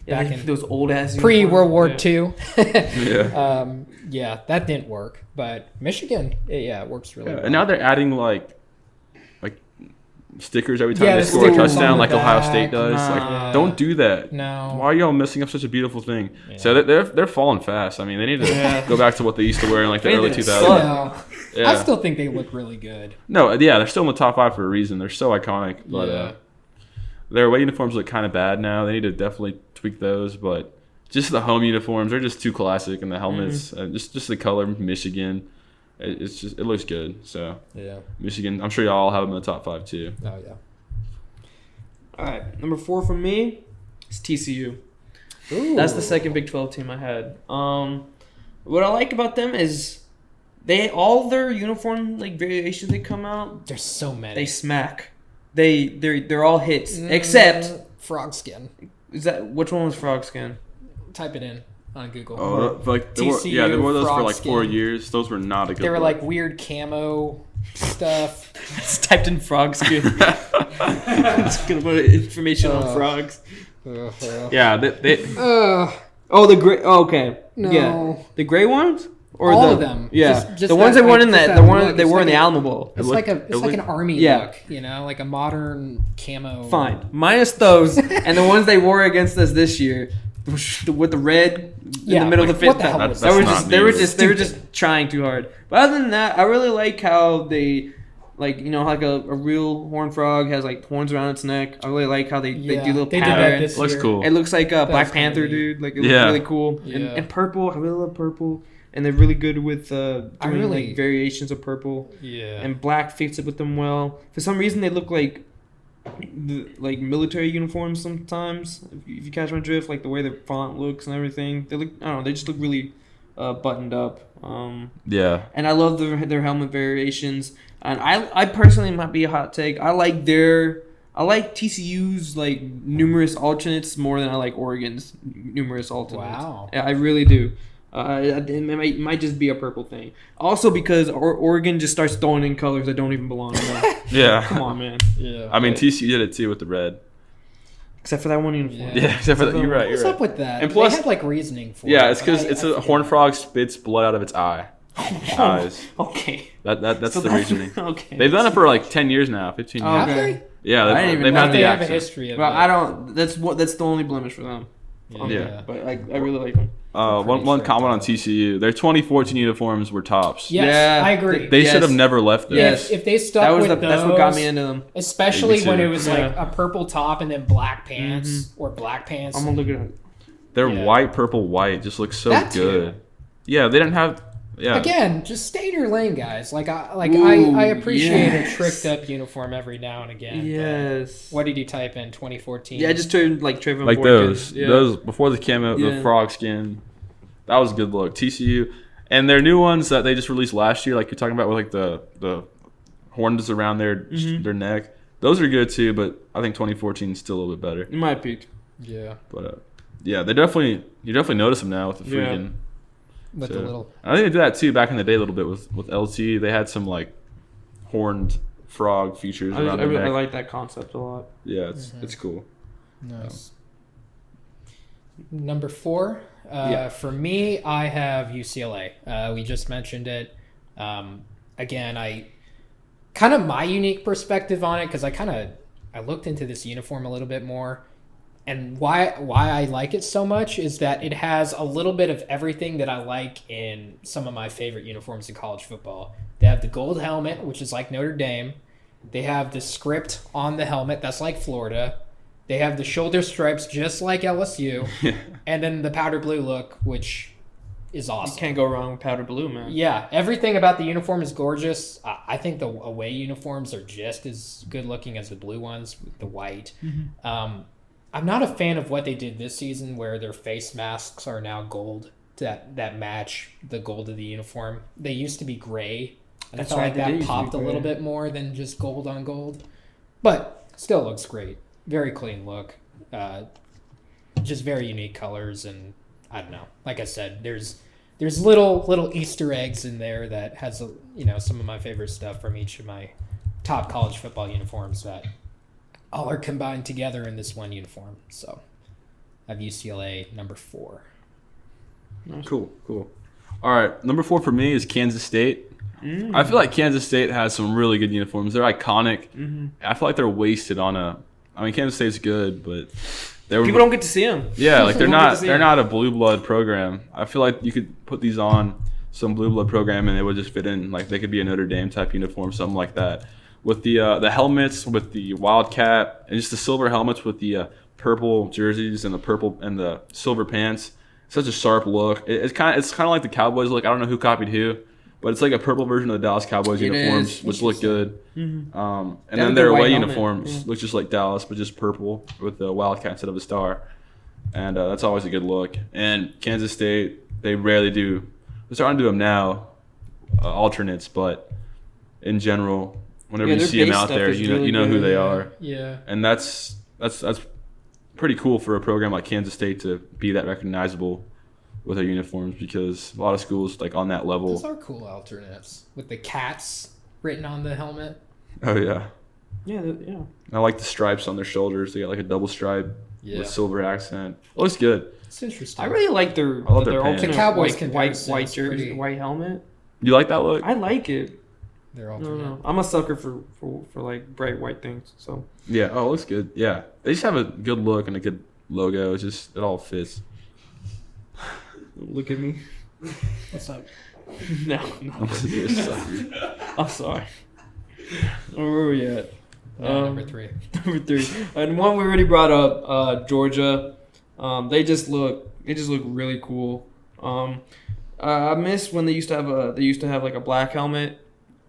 Yeah, back like in those old ass pre World War uniforms. II. Yeah. Yeah, that didn't work. But Michigan, it works really well. And now they're adding like stickers every time Yeah, they the score a stickers on touchdown, the like Ohio back. State does. Nah. Like, don't do that. No. Why are y'all messing up such a beautiful thing? Yeah. So they're falling fast. I mean, they need to go back to what they used to wear in like the They early did 2000s. suck. No. Yeah. I still think they look really good. No, yeah, they're still in the top 5 for a reason. They're so iconic. But Yeah. their away uniforms look kind of bad now. They need to definitely tweak those. But just the home uniforms, they're just too classic. And the helmets, just the color, Michigan, it looks good. So Yeah. Michigan, I'm sure y'all have them in the top 5 too. Oh, yeah. All right, number 4 for me is TCU. Ooh. That's the second Big 12 team I had. What I like about them is all their uniform like variations they come out, There's so many. they smack. They're all hits except frog skin. is that which one was frog skin? Type it in on Google. Oh, like TCU, there were those for frog like 4 skin. years. Those were not a good. They were look. like weird camo stuff. It's typed in frog skin. It's gonna put information on frogs. Yeah, they Oh, the gray. Oh, okay. No. Yeah, the gray ones or All the of them. Yeah, Just the ones that, they weren't in just that. that The one look. they It's were in like the a- Alamo Bowl. It's looked- like it looked- an army Yeah. look, you know, like a modern camo. Fine, minus those and the ones they wore against us this year with the red Yeah, in the middle like, of the what fit. the hell That- was that's They were not just they were neat. just they were just trying too hard. But other than that, I really like how they like like a real horned frog has like horns around its neck. I really like how they do little they did that pattern. this looks year. cool. It looks like a was Black kinda Panther, neat. dude. Like it Yeah. looks really cool. Yeah. And purple, I really love purple. And they're really good with doing really- like variations of purple. Yeah. And black fits it with them well. For some reason, they look like military uniforms sometimes. If you catch my drift, like the way the font looks and everything, they look. I don't know. They just look really buttoned up. yeah. And I love their helmet variations. And I personally might be a hot take. I like TCU's like numerous alternates more than I like Oregon's numerous alternates. Wow. Yeah, I really do. It might just be a purple thing. Also because Oregon just starts throwing in colors that don't even belong to them. Yeah. Come on, man. Yeah. I mean, TCU did it too with the red. Except for that one uniform. Yeah, except for that. You're right. What's You're up right. with that? And plus- they had like reasoning for it. Yeah, it's but because I it's a forget. horned frog spits blood out of its eye. Eyes. Okay. That's So the reasoning. Okay. They've done it for like 10 years now, 15 years. Have Okay. they? Yeah, I didn't even they've know had They the have a accent. history of Well, it. I don't. That's the only blemish for them. Yeah. But I really like them. pretty One sure comment on it TCU. Their 2014 uniforms were tops. Yes, Yeah. I agree. They Yes. should have never left those. Yes. If they stuck That was with that's what got me those, into them. especially Me too. when it was like Yeah. a purple top and then black pants or black pants. I'm gonna look at it. Their Yeah. white, purple, white just looks so That too. good. Yeah, they didn't have. Yeah. Again, just stay in your lane, guys. Like I Ooh, appreciate yes. a tricked up uniform every now and again. but Yes. What did you type in 2014? Yeah, I just turned like Trevor. Like Boykins. those before the camo, Yeah. the frog skin. That was a good look. TCU, and their new ones that they just released last year, like you're talking about with like the horns around their neck. Those are good too, but I think 2014 is still a little bit better. It might be. Yeah, But yeah, you definitely notice them now with the Yeah. freaking. with So- the little. I think they did that too back in the day a little bit with LT. They had some like horned frog features I around their neck. like that concept a lot. Yeah, it's cool. Nice. Number 4, Yeah. for me, I have UCLA. We just mentioned it. Again, I kind of my unique perspective on it because I looked into this uniform a little bit more, and why I like it so much is that it has a little bit of everything that I like in some of my favorite uniforms in college football. They have the gold helmet, which is like Notre Dame. They have the script on the helmet, that's like Florida. They have the shoulder stripes, just like LSU, and then the powder blue look, which is You awesome. can't go wrong with powder blue, man. Yeah, everything about the uniform is gorgeous. I think the away uniforms are just as good looking as the blue ones with the white. I'm not a fan of what they did this season, where their face masks are now gold that match the gold of the uniform. They used to be gray, and That's I felt right, like they did that used to be popped a little gray. bit more than just gold on gold. But still looks great. Very clean look. Just very unique colors, and I don't know. Like I said, there's little Easter eggs in there that has some of my favorite stuff from each of my top college football uniforms that all are combined together in this one uniform. So I have UCLA number 4. Cool. All right, number 4 for me is Kansas State. I feel like Kansas State has some really good uniforms. They're iconic. I feel like they're wasted on I mean, Kansas State's good, but People don't get to see them. Yeah, like People don't get to see they're 'em. not a blue blood program. I feel like you could put these on some blue blood program and it would just fit in. Like they could be a Notre Dame type uniform, something like that. With the helmets, with the Wildcat, and just the silver helmets with the purple jerseys and the purple and the silver pants. Such a sharp look. It's kind of like the Cowboys look. I don't know who copied who, but it's like a purple version of the Dallas Cowboys It uniforms, is. which look good. Mm-hmm. And They then have their the white away helmet. uniforms Yeah. look just like Dallas, but just purple with the Wildcat instead of a star. And that's always a good look. And Kansas State, they rarely do. They're starting to do them now. alternates, but in general, whenever you their see them base out stuff there, is you really know who good. they are, Yeah. and that's pretty cool for a program like Kansas State to be that recognizable with their uniforms, because a lot of schools like on that level. Those are cool alternates with the cats written on the helmet. Oh yeah, Yeah. I like the stripes on their shoulders. They got like a double stripe Yeah. with silver accent. It looks good. It's interesting. I really like their I love their pants. alternate The Cowboys white comparison is jersey, pretty- white helmet. You like that look? I like it. Their No, alternate. no. I'm a sucker for like bright white things. So Yeah. Oh, it looks good. Yeah, they just have a good look and a good logo. It's just it all fits. look at me. What's up? No. I'm sorry. Where were we at? Number 3. Number 3, and one we already brought up, Georgia. They just look really cool. I miss when they used to have like a black helmet.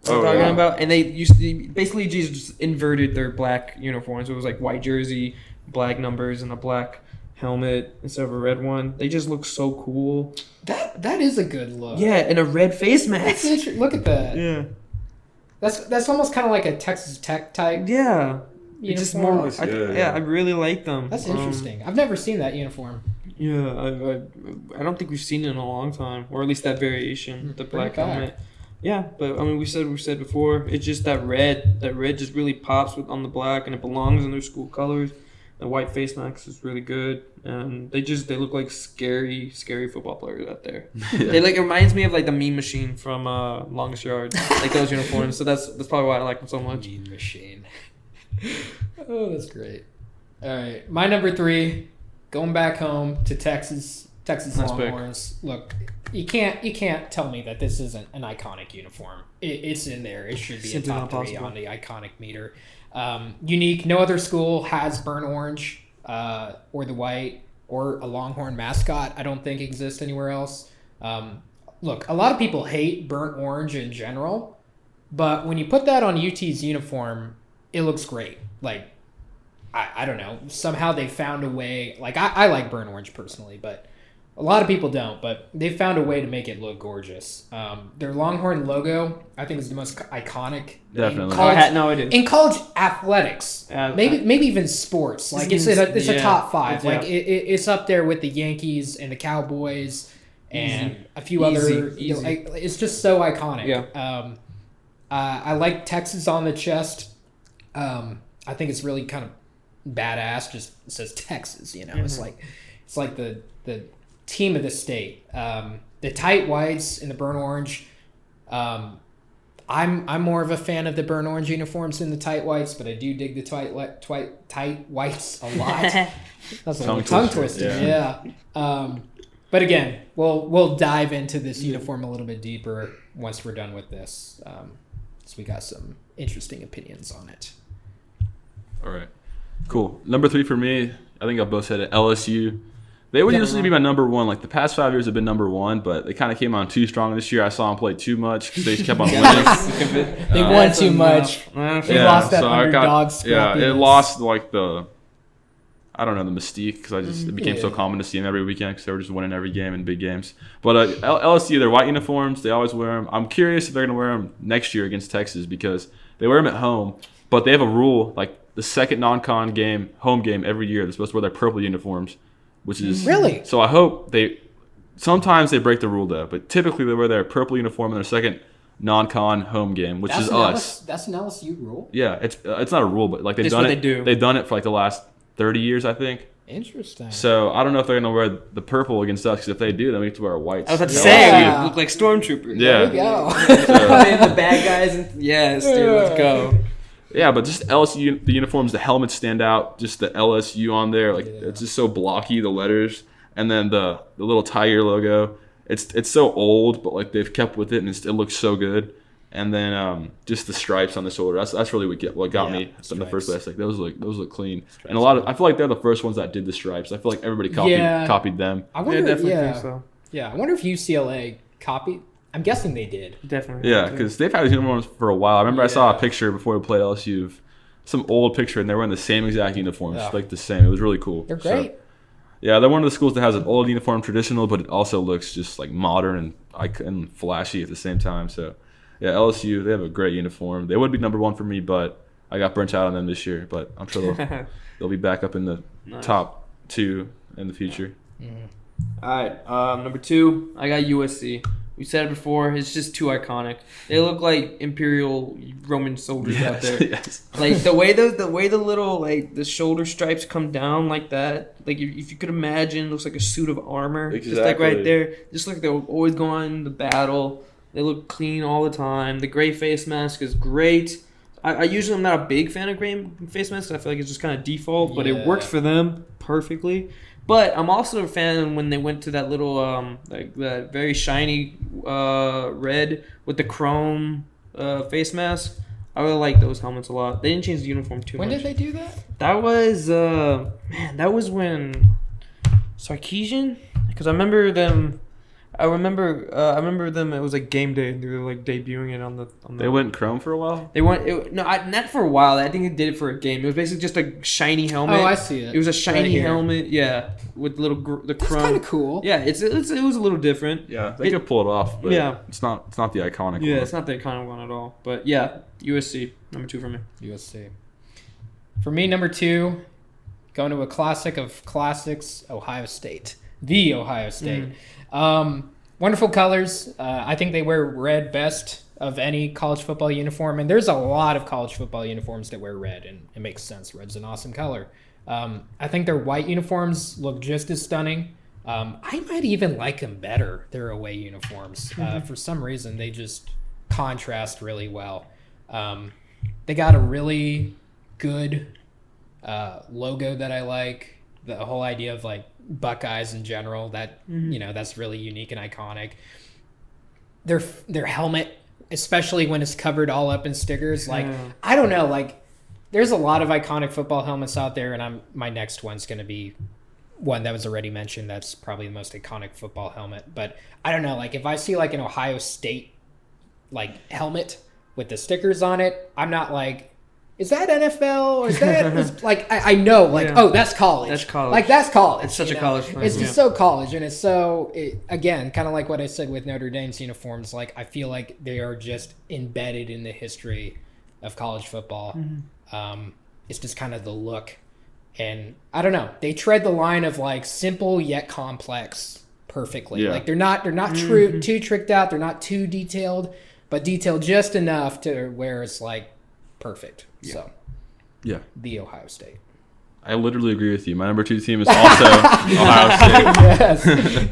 Oh, Talking yeah. about, and they used to basically just inverted their black uniforms. It was like white jersey, black numbers, and a black helmet instead of a red one. They just look so cool. That is a good look. Yeah, and a red face That's mask. look at that. Yeah, That's almost kind of like a Texas Tech type. yeah. It's just uniform. more. Looks good, Yeah, yeah. I really like them. That's interesting. I've never seen that uniform. Yeah, I don't think we've seen it in a long time, or at least that variation, the Bring black it back. helmet. Yeah, but I mean, we said before, it's just that red. That red just really pops on the black, and it belongs in their school colors. The white face mask is really good, and they look like scary football players out there. It reminds me of like the Meme Machine from Longest Yard, like those uniforms. So that's probably why I like them so much. Mean Machine. Oh, that's great. All right, my number 3, going back home to Texas Nice Longhorns. Look, you can't tell me that this isn't an iconic uniform. It's in there. It should be a Simply top not 3 possible. on the iconic meter. Unique. No other school has burnt orange or the white or a Longhorn mascot. I don't think exists anywhere else. Look, a lot of people hate burnt orange in general, but when you put that on UT's uniform, it looks great. Like, I don't know. Somehow they found a way. Like, I like burnt orange personally, but a lot of people don't. But they found a way to make it look gorgeous. Their Longhorn logo, I think, is the most iconic. Definitely. No, it is. In college athletics, maybe even sports. Like, it's a top 5. Yeah. Like, it's up there with the Yankees and the Cowboys and a few other. Easy. It's just so iconic. Yeah. I like Texas on the chest. I think it's really kind of badass. Just it says Texas, It's like the team of the state. The tight whites and the burnt orange. I'm more of a fan of the burnt orange uniforms than the tight whites, but I do dig the tight whites a lot. That's a little tongue twister. Yeah. But again, we'll dive into this uniform a little bit deeper once we're done with this. So we got some interesting opinions on it. All right. Cool. Number 3 for me, I think I both said it, LSU. They would Yeah, usually be my number 1. Like the past 5 years have been number 1, but they kind of came on too strong this year. I saw them play too much because they just kept on winning. They won too much. They lost that underdog Yeah, it scrappiness. lost like the mystique, because it became so common to see them every weekend because they were just winning every game in big games. But LSU, their white uniforms, they always wear them. I'm curious if they're going to wear them next year against Texas, because they wear them at home, but they have a rule, like the second non-con game, home game every year, they're supposed to wear their purple uniforms, which is... Really? So I hope sometimes they break the rule though, but typically they wear their purple uniform in their second non-con home game, which is us. That's an LSU rule? Yeah, it's not a rule, but like It's what they do. They've done it for like the last 30 years, I think. Interesting. So I don't know if they're going to wear the purple against us, because if they do, then we have to wear whites. I was about to Yeah. say, Yeah. we look like stormtroopers. Yeah. There we go. Playing the bad guys. Yes, dude, let's go. Yeah, but just LSU, the uniforms, the helmets stand out. Just the LSU on there, like it's just so blocky, the letters, and then the little tiger logo. It's so old, but like they've kept with it, and it looks so good. And then just the stripes on the shoulder. That's really what got me in the first place. Like those look clean. And I feel like they're the first ones that did the stripes. I feel like everybody copied them. I wonder, Definitely think so. Yeah, I wonder if UCLA copied. I'm guessing they did. Definitely. Yeah, because they've had these uniforms for a while. I remember I saw a Yeah. picture before we played LSU of some old picture, and they were wearing the same exact uniforms, Yeah. like the same. It was really cool. They're great. Yeah, they're one of the schools that has an old uniform, traditional, but it also looks just like modern and flashy at the same time. So, yeah, LSU, they have a great uniform. They would be number one for me, but I got burnt out on them this year. But I'm sure they'll be back up in the top 2 in the future. All right, number 2, I got USC. We said it before. It's just too iconic. They look like Imperial Roman soldiers out there. Yes. Like the way the little like the shoulder stripes come down like that. Like if you could imagine, it looks like a suit of armor. Exactly. Just like right there. Just like they're always going to battle. They look clean all the time. The gray face mask is great. I usually am not a big fan of gray face masks. I feel like it's just kind of default, but it works for them perfectly. But I'm also a fan when they went to that little, like that very shiny red with the chrome face mask. I really like those helmets a lot. They didn't change the uniform too much. When did they do that? That was, that was when Sarkeesian? Because I remember them. I remember them. It was like game day. They were like debuting it on the. They went chrome for a while. They went not for a while. I think they did it for a game. It was basically just a shiny helmet. Oh, I see it. It was a shiny Right helmet, yeah, with the chrome. That's kind of cool. Yeah, it was a little different. Yeah, they could pull it off, but Yeah. it's not the iconic Yeah, one. it's not the iconic one at all. But yeah, USC number 2 for me. USC. For me, number 2, going to a classic of classics, Ohio State. The Ohio State. Wonderful colors. I think they wear red best of any college football uniform. And there's a lot of college football uniforms that wear red, and it makes sense. Red's an awesome color. I think their white uniforms look just as stunning. I might even like them better, their away uniforms. For some reason, they just contrast really well. They got a really good logo that I like. The whole idea of like Buckeyes in general, that that's really unique and iconic. Their helmet, especially when it's covered all up in stickers, like I don't know, like there's a lot of iconic football helmets out there, and my next one's going to be one that was already mentioned. That's probably the most iconic football helmet. But I don't know, like if I see like an Ohio State like helmet with the stickers on it, I'm not like, is that NFL or is that like I know like oh that's college. That's college. Like that's college. It's such a college thing. It's just so college, and it's so again kind of like what I said with Notre Dame's uniforms. Like I feel like they are just embedded in the history of college football. It's just kind of the look, and I don't know. They tread the line of like simple yet complex perfectly. Yeah. Like they're not too tricked out. They're not too detailed, but detailed just enough to where it's like perfect. So, the Ohio State. I literally agree with you. My number 2 team is also Ohio State. Yes,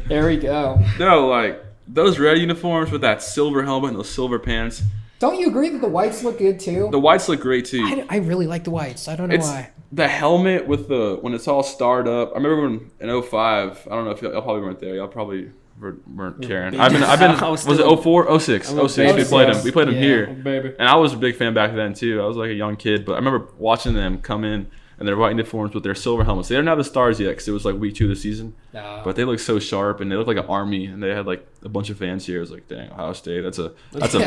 there we go. No, like those red uniforms with that silver helmet and those silver pants. Don't you agree that the whites look good too? The whites look great too. I really like the whites. I don't know why. The helmet with when it's all starred up. I remember when in 05, I don't know if y'all probably weren't there. Y'all probably weren't caring. Was it 04? 06. 06. We played them. We played them here. Baby. And I was a big fan back then too. I was like a young kid, but I remember watching them come in and their white uniforms with their silver helmets. They didn't have the stars yet because it was like week 2 of the season. But they look so sharp, and they look like an army, and they had like a bunch of fans here. I was like, dang, Ohio State, that's a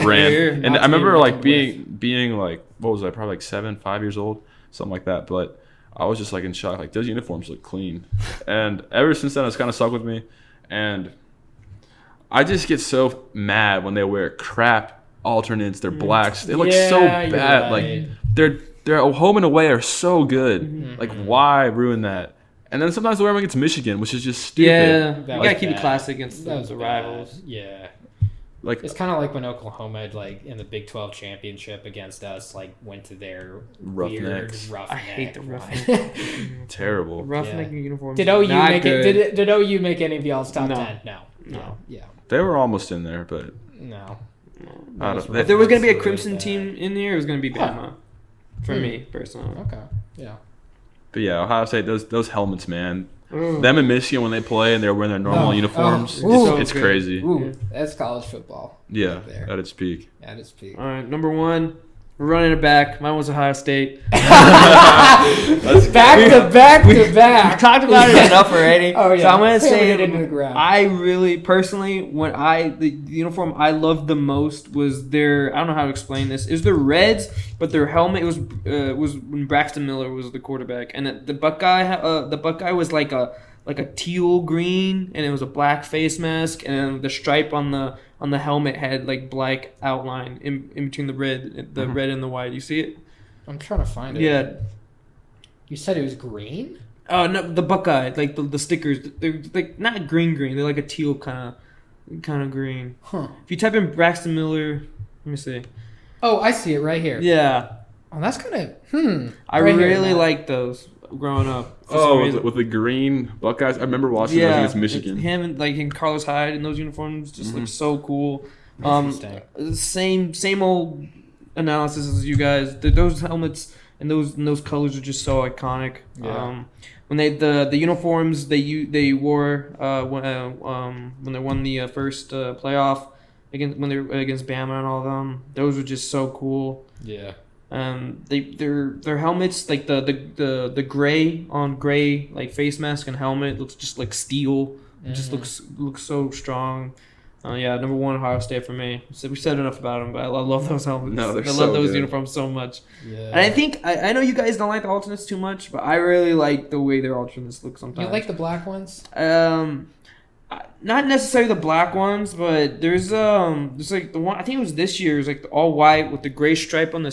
brand. And I remember like being like, what was I, probably like 5 years old, something like that. But I was just like in shock. Like those uniforms look clean, and ever since then it's kind of stuck with me. And I just get so mad when they wear crap alternates. They're blacks. They look so bad. Right. Like their home and away are so good. Like why ruin that? And then sometimes they wear them against Michigan, which is just stupid. Yeah, you was gotta keep it bad. classic against That was the bad. rivals. Yeah. Like It's kind of like when Oklahoma, like in the Big 12 championship against us, like went to their weird Roughnecks. roughneck. I hate the one. roughneck. terrible. Roughneck uniforms. Did OU not make good. it? Did OU make any of y'all's top No. 10? No. Yeah. They were almost in there, but No. I don't, If there was gonna be a Really Crimson bad. team in there, it was gonna be Bama. For me personally. Okay. Yeah. but yeah, Ohio State, those helmets, man. Ooh. Them in Michigan when they play and they're wearing their normal Oh, uniforms, oh, it's so good. crazy. Ooh, that's college football. Yeah, right there. at its peak. At its peak. All right, number 1, we're running it back. Mine was Ohio State. Back to back to We back. talked about it enough already. Oh, yeah. So I'm gonna Hammered say it into the ground. I really personally the uniform I loved the most was their, I don't know how to explain this. It was the Reds, but their helmet was when Braxton Miller was the quarterback, and the Buckeye was like like a teal green, and it was a black face mask, and then the stripe on the helmet had like black outline in between the red and the white. You see it? I'm trying to find it. Yeah. You said it was green? Oh no, the Buckeye, like the stickers, they're like not green. They're like a teal kind of green. Huh. If you type in Braxton Miller, let me see. Oh, I see it right here. Yeah. Oh, that's kind of I Right here, really Matt. liked those growing up. for some Oh, reason. with the green Buckeyes. I remember watching those against Michigan. Him and like in Carlos Hyde in those uniforms just look so cool. Interesting. Same old analysis as you guys. Those helmets and those colors are just so iconic. Yeah. When the uniforms they wore when they won the first playoff when they were against Bama and all of them, those were just so cool. Yeah. Their helmets, like the gray on gray like face mask and helmet looks just like steel. It just looks so strong. Yeah, number one Ohio State for me. So we said enough about them, but I love those helmets. No, they're I love so those good. uniforms so much. Yeah. And I think I know you guys don't like the alternates too much, but I really like the way their alternates look sometimes. You like the black ones? Not necessarily the black ones, but there's like the one I think it was this year. It was like all white with the gray stripe on the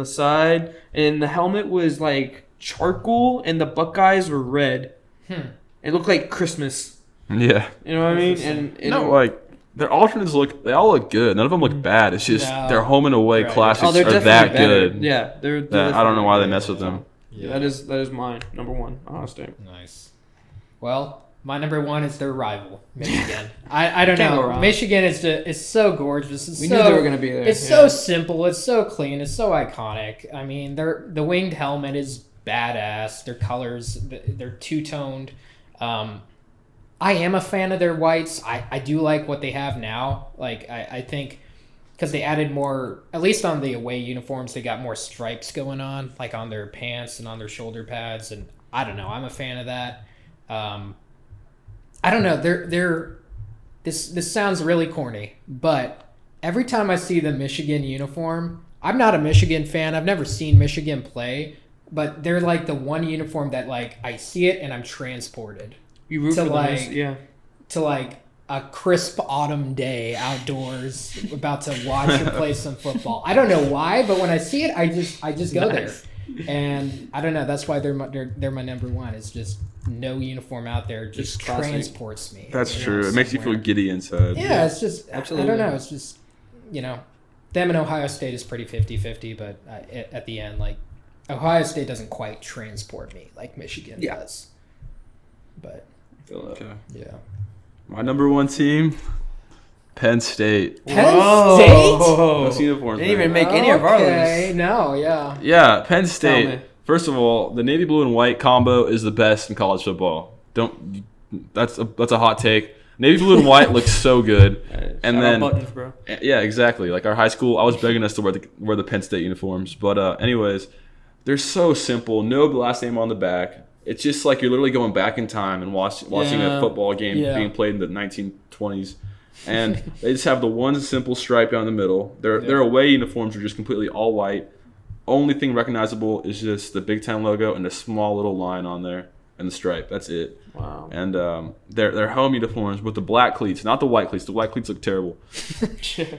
side, and the helmet was like charcoal, and the Buckeyes were red. It looked like Christmas. Yeah. You know what I mean? And No, like their alternates they all look good. None of them look bad. It's just No. their home and away Right. classics they're are definitely that better. good. Yeah, they're That I don't know why they definitely mess with them. Yeah. That is mine number one. Ohio State. Nice. Well, my number one is their rival, Michigan. I don't Can't go know. wrong. Michigan is so gorgeous. We knew they were gonna be there. It's so simple. It's so clean. It's so iconic. I mean, the winged helmet is badass. Their colors, they're two-toned. I am a fan of their whites. I do like what they have now. Like, I think because they added more, at least on the away uniforms, they got more stripes going on, like on their pants and on their shoulder pads. And I don't know. I'm a fan of that. I don't know. This sounds really corny, but every time I see the Michigan uniform, I'm not a Michigan fan. I've never seen Michigan play, but they're like the one uniform that like I see it and I'm transported You root to for like them. Yeah. to like a crisp autumn day outdoors, about to watch or play some football. I don't know why, but when I see it, I just go there. And I don't know. That's why they're my number one. It's just no uniform out there just classic. transports me. That's you true. know, It makes you feel somewhere. giddy inside. Yeah, it's just Absolutely. I don't know. It's just them and Ohio State is pretty 50-50, but at the end, like Ohio State doesn't quite transport me like Michigan does. But Okay. yeah, My number one team, Penn State. Penn Whoa. State. Those uniforms. They didn't man. even make any of ours. Okay, no, yeah. Yeah, Penn Tell State. me. First of all, the navy blue and white combo is the best in college football. That's a hot take. Navy blue and white looks so good. And Shout out then buttons, bro. yeah, exactly. Like our high school, I was begging us to wear the Penn State uniforms. But anyways, they're so simple. No last name on the back. It's just like you're literally going back in time and watching a football game being played in the 1920s. And they just have the one simple stripe down the middle. Their away uniforms are just completely all white. Only thing recognizable is just the Big Ten logo and a small little line on there and the stripe. That's it. Wow. And their home uniforms with the black cleats, not the white cleats. The white cleats look terrible.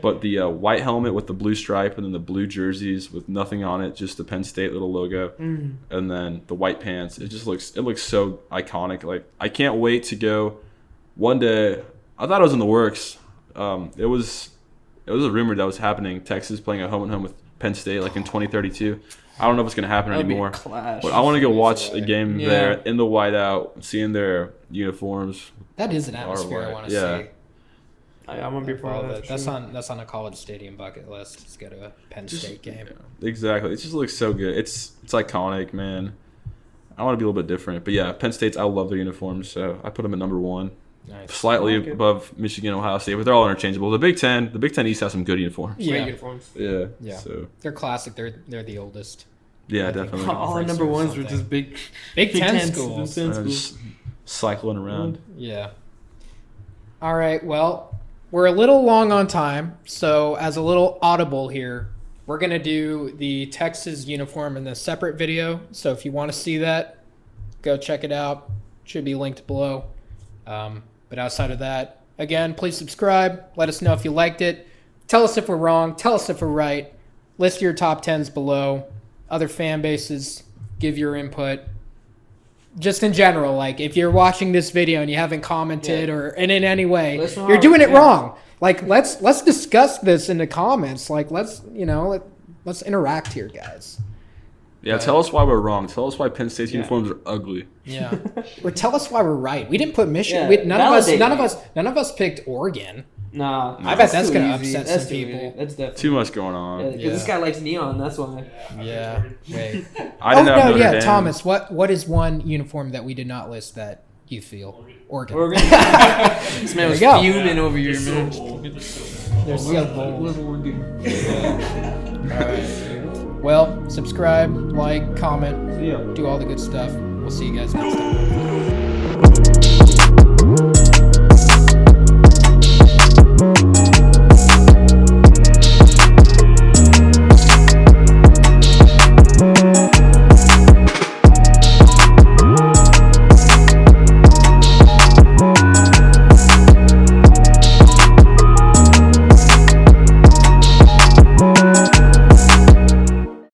But the white helmet with the blue stripe and then the blue jerseys with nothing on it, just the Penn State little logo. And then the white pants. It looks so iconic. Like I can't wait to go one day. I thought it was in the works. It was a rumor that was happening. Texas playing a home and home with Penn State like in 2032. I don't know if it's gonna happen That'd be a anymore. clash. But I want to go watch a game Yeah. there in the whiteout, seeing their uniforms. That is an atmosphere I want to Yeah. see. I'm gonna be a part of that. That's for sure. that's on a college stadium bucket list. Let's go to a Penn State game. Yeah, exactly. It just looks so good. It's iconic, man. I want to be a little bit different, but yeah, Penn State's. I love their uniforms, so I put them at number one, Nice. slightly I like it. above Michigan, Ohio State, but they're all interchangeable. The Big Ten East has some good uniforms. Great Yeah, uniforms. Yeah. Yeah. So they're classic. They're the oldest. yeah, I think definitely. All our Conference number or ones were something. just big Big Ten Ten schools. Ten schools. Just cycling around. Yeah. All right. Well, we're a little long on time, so as a little audible here, we're gonna do the Texas uniform in a separate video. So if you want to see that, go check it out. should be linked below. But outside of that, again, please subscribe. Let us know if you liked it. Tell us if we're wrong. Tell us if we're right. List your top 10s below. Other fan bases, give your input. Just in general, like if you're watching this video and you haven't commented or in any way, you're doing it wrong. Like let's discuss this in the comments. Like let's interact here, guys. Yeah, tell us why we're wrong. Tell us why Penn State's uniforms are ugly. Yeah, or tell us why we're right. We didn't put Michigan. Yeah, None of us picked Oregon. Nah, I bet that's gonna easy. upset some people. That's definitely Too much going on. because this guy likes neon. That's why. Yeah. Wait. I didn't have Notre Dame. Thomas. What is one uniform that we did not list that you feel? Oregon. This man was There you go. fuming over your man. They're so bold. All right. Well, subscribe, like, comment, do all the good stuff. We'll see you guys next time.